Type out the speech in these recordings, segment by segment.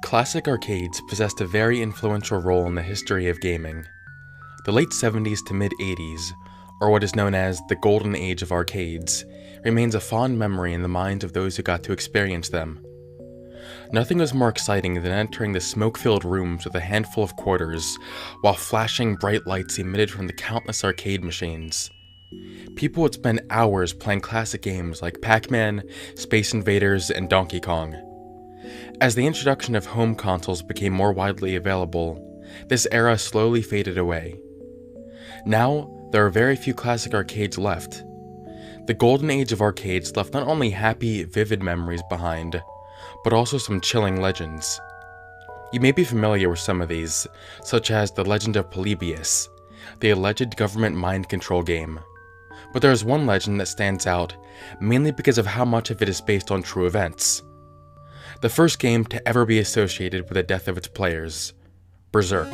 Classic arcades possessed a very influential role in the history of gaming. The late 70s to mid-80s, or what is known as the golden age of arcades, remains a fond memory in the minds of those who got to experience them. Nothing was more exciting than entering the smoke-filled rooms with a handful of quarters, while flashing bright lights emitted from the countless arcade machines. People would spend hours playing classic games like Pac-Man, Space Invaders, and Donkey Kong. As the introduction of home consoles became more widely available, this era slowly faded away. Now, there are very few classic arcades left. The golden age of arcades left not only happy, vivid memories behind, but also some chilling legends. You may be familiar with some of these, such as the legend of Polybius, the alleged government mind control game. But there is one legend that stands out, mainly because of how much of it is based on true events. The first game to ever be associated with the death of its players, Berzerk.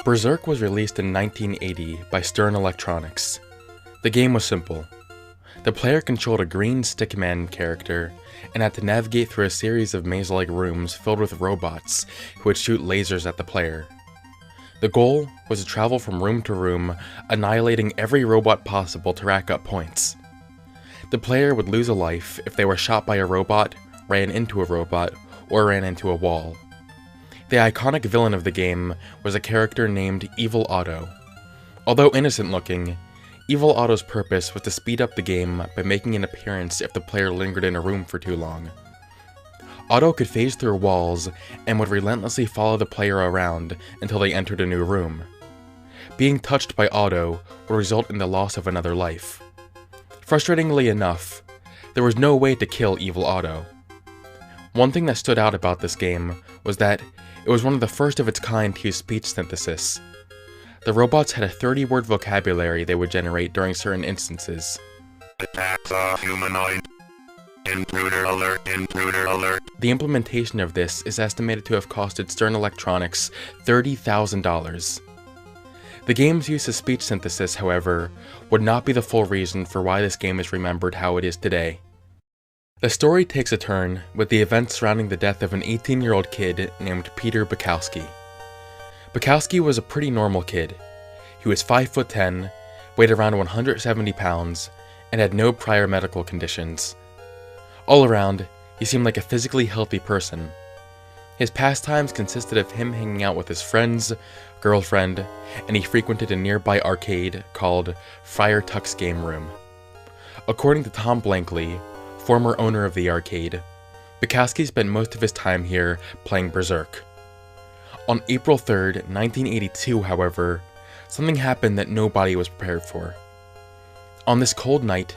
Berzerk was released in 1980 by Stern Electronics. The game was simple. The player controlled a green stickman character and had to navigate through a series of maze-like rooms filled with robots who would shoot lasers at the player. The goal was to travel from room to room, annihilating every robot possible to rack up points. The player would lose a life if they were shot by a robot, ran into a robot, or ran into a wall. The iconic villain of the game was a character named Evil Otto. Although innocent-looking, Evil Otto's purpose was to speed up the game by making an appearance if the player lingered in a room for too long. Otto could phase through walls and would relentlessly follow the player around until they entered a new room. Being touched by Otto would result in the loss of another life. Frustratingly enough, there was no way to kill Evil Otto. One thing that stood out about this game was that it was one of the first of its kind to use speech synthesis. The robots had a 30-word vocabulary they would generate during certain instances. Attack the humanoid. Intruder alert, intruder alert. The implementation of this is estimated to have costed Stern Electronics $30,000. The game's use of speech synthesis, however, would not be the full reason for why this game is remembered how it is today. The story takes a turn with the events surrounding the death of an 18-year-old kid named Peter Bukowski. Bukowski was a pretty normal kid. He was 5'10", weighed around 170 pounds, and had no prior medical conditions. All around, he seemed like a physically healthy person. His pastimes consisted of him hanging out with his friends, girlfriend, and he frequented a nearby arcade called Friar Tuck's Game Room. According to Tom Blankley, former owner of the arcade, Bukowski spent most of his time here playing Berzerk. On April 3rd, 1982, however, something happened that nobody was prepared for. On this cold night,